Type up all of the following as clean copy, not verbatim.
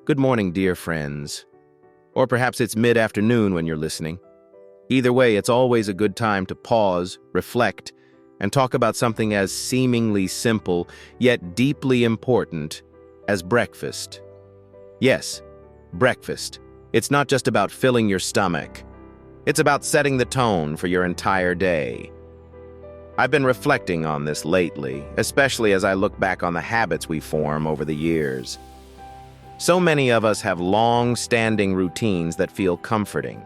Good morning, dear friends. Or perhaps it's mid-afternoon when you're listening. Either way, it's always a good time to pause, reflect, and talk about something as seemingly simple, yet deeply important as breakfast. Yes, breakfast. It's not just about filling your stomach. It's about setting the tone for your entire day. I've been reflecting on this lately, especially as I look back on the habits we form over the years. So many of us have long-standing routines that feel comforting.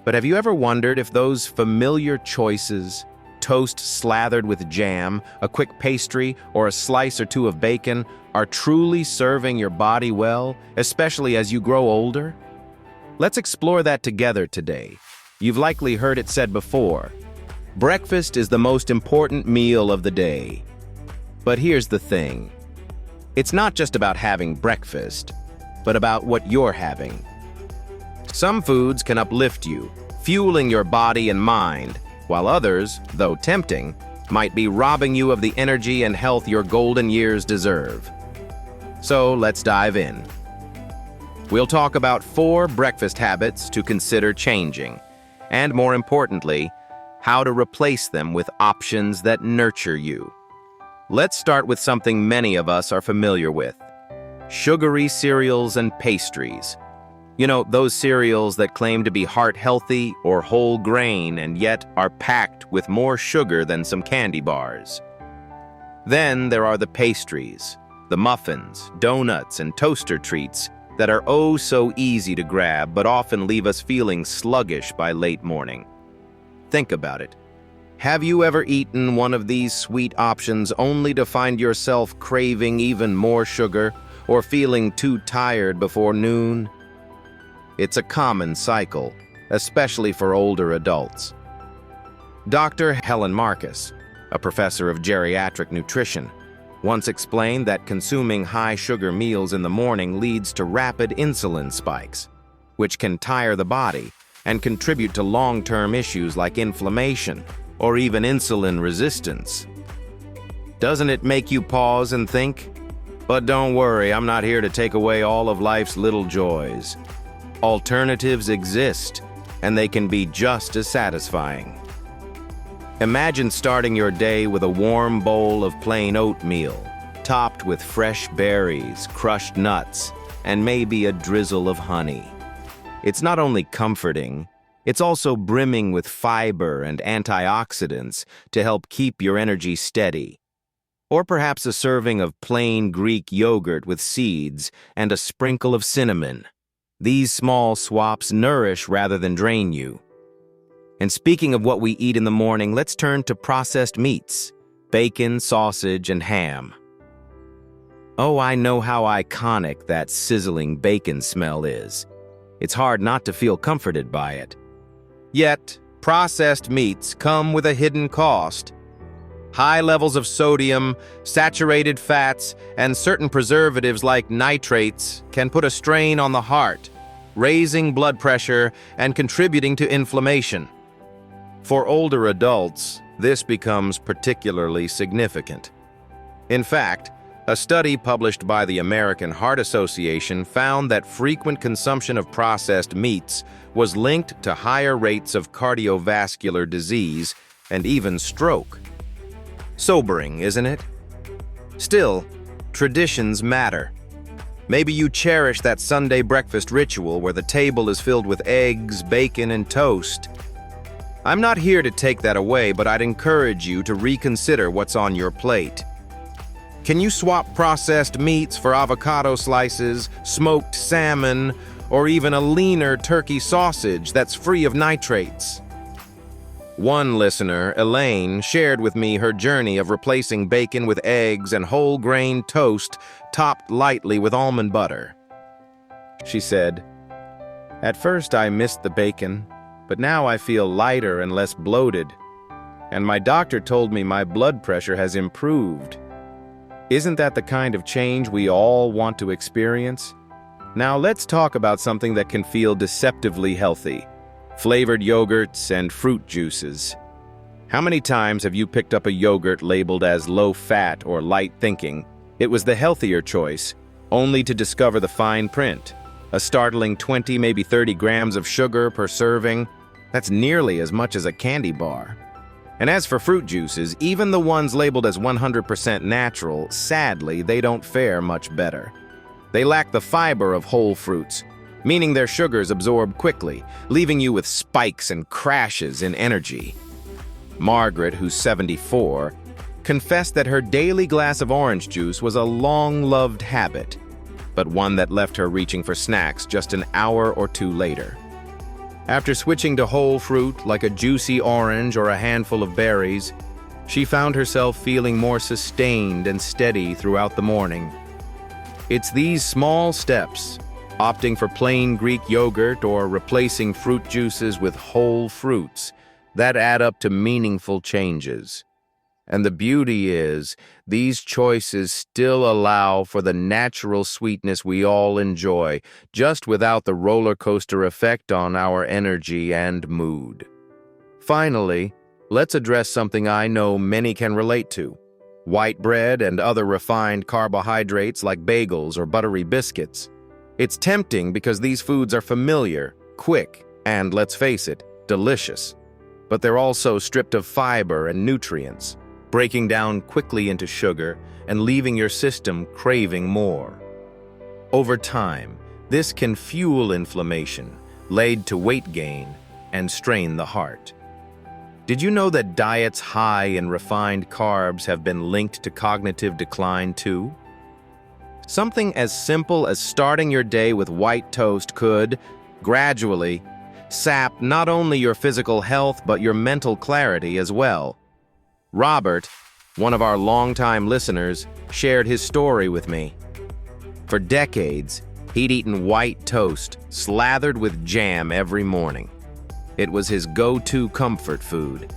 But have you ever wondered if those familiar choices, toast slathered with jam, a quick pastry, or a slice or two of bacon, are truly serving your body well, especially as you grow older? Let's explore that together today. You've likely heard it said before, breakfast is the most important meal of the day. But here's the thing. It's not just about having breakfast, but about what you're having. Some foods can uplift you, fueling your body and mind, while others, though tempting, might be robbing you of the energy and health your golden years deserve. So let's dive in. We'll talk about 4 breakfast habits to consider changing, and more importantly, how to replace them with options that nurture you. Let's start with something many of us are familiar with: sugary cereals and pastries. You know, those cereals that claim to be heart-healthy or whole grain and yet are packed with more sugar than some candy bars. Then there are the pastries, the muffins, donuts, and toaster treats that are oh so easy to grab but often leave us feeling sluggish by late morning. Think about it. Have you ever eaten one of these sweet options only to find yourself craving even more sugar or feeling too tired before noon? It's a common cycle, especially for older adults. Dr. Helen Marcus, a professor of geriatric nutrition, once explained that consuming high-sugar meals in the morning leads to rapid insulin spikes, which can tire the body and contribute to long-term issues like inflammation or even insulin resistance. Doesn't it make you pause and think? But don't worry, I'm not here to take away all of life's little joys. Alternatives exist, and they can be just as satisfying. Imagine starting your day with a warm bowl of plain oatmeal, topped with fresh berries, crushed nuts, and maybe a drizzle of honey. It's not only comforting, it's also brimming with fiber and antioxidants to help keep your energy steady. Or perhaps a serving of plain Greek yogurt with seeds and a sprinkle of cinnamon. These small swaps nourish rather than drain you. And speaking of what we eat in the morning, let's turn to processed meats, bacon, sausage, and ham. Oh, I know how iconic that sizzling bacon smell is. It's hard not to feel comforted by it. Yet, processed meats come with a hidden cost. High levels of sodium, saturated fats, and certain preservatives like nitrates can put a strain on the heart, raising blood pressure and contributing to inflammation. For older adults, this becomes particularly significant. In fact, a study published by the American Heart Association found that frequent consumption of processed meats was linked to higher rates of cardiovascular disease and even stroke. Sobering, isn't it? Still, traditions matter. Maybe you cherish that Sunday breakfast ritual where the table is filled with eggs, bacon, and toast. I'm not here to take that away, but I'd encourage you to reconsider what's on your plate. Can you swap processed meats for avocado slices, smoked salmon, or even a leaner turkey sausage that's free of nitrates? One listener, Elaine, shared with me her journey of replacing bacon with eggs and whole grain toast topped lightly with almond butter. She said, "At first I missed the bacon, but now I feel lighter and less bloated, and my doctor told me my blood pressure has improved." Isn't that the kind of change we all want to experience? Now let's talk about something that can feel deceptively healthy: flavored yogurts and fruit juices. How many times have you picked up a yogurt labeled as low-fat or light thinking it was the healthier choice, only to discover the fine print. A startling 20, maybe 30 grams of sugar per serving. That's nearly as much as a candy bar. And as for fruit juices, even the ones labeled as 100% natural, sadly, they don't fare much better. They lack the fiber of whole fruits, meaning their sugars absorb quickly, leaving you with spikes and crashes in energy. Margaret, who's 74, confessed that her daily glass of orange juice was a long-loved habit, but one that left her reaching for snacks just an hour or two later. After switching to whole fruit, like a juicy orange or a handful of berries, she found herself feeling more sustained and steady throughout the morning. It's these small steps, opting for plain Greek yogurt or replacing fruit juices with whole fruits, that add up to meaningful changes. And the beauty is, these choices still allow for the natural sweetness we all enjoy, just without the roller coaster effect on our energy and mood. Finally, let's address something I know many can relate to: white bread and other refined carbohydrates like bagels or buttery biscuits. It's tempting because these foods are familiar, quick, and, let's face it, delicious. But they're also stripped of fiber and nutrients, breaking down quickly into sugar and leaving your system craving more. Over time, this can fuel inflammation, lead to weight gain, and strain the heart. Did you know that diets high in refined carbs have been linked to cognitive decline too? Something as simple as starting your day with white toast could, gradually, sap not only your physical health but your mental clarity as well. Robert, one of our longtime listeners, shared his story with me. For decades, he'd eaten white toast slathered with jam every morning. It was his go-to comfort food.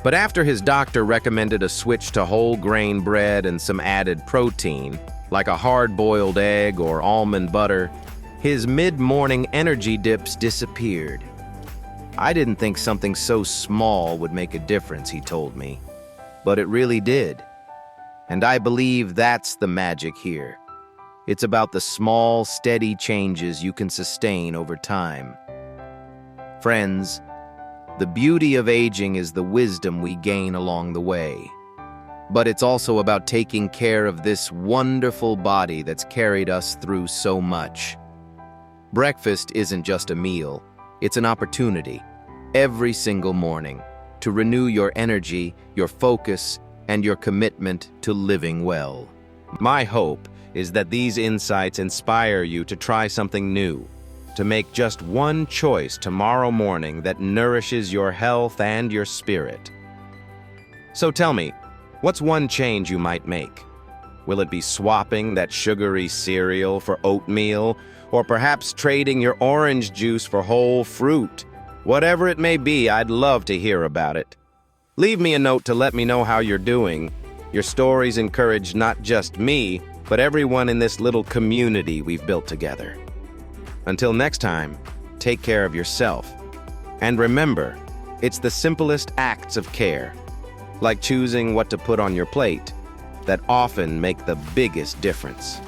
But after his doctor recommended a switch to whole grain bread and some added protein, like a hard-boiled egg or almond butter, his mid-morning energy dips disappeared. I didn't think something so small would make a difference, he told me. But it really did. And I believe that's the magic here. It's about the small, steady changes you can sustain over time. Friends, the beauty of aging is the wisdom we gain along the way. But it's also about taking care of this wonderful body that's carried us through so much. Breakfast isn't just a meal, it's an opportunity, every single morning, to renew your energy, your focus, and your commitment to living well. My hope is that these insights inspire you to try something new, to make just one choice tomorrow morning that nourishes your health and your spirit. So tell me, what's one change you might make? Will it be swapping that sugary cereal for oatmeal, or perhaps trading your orange juice for whole fruit? Whatever it may be, I'd love to hear about it. Leave me a note to let me know how you're doing. Your stories encourage not just me, but everyone in this little community we've built together. Until next time, take care of yourself. And remember, it's the simplest acts of care, like choosing what to put on your plate, that often make the biggest difference.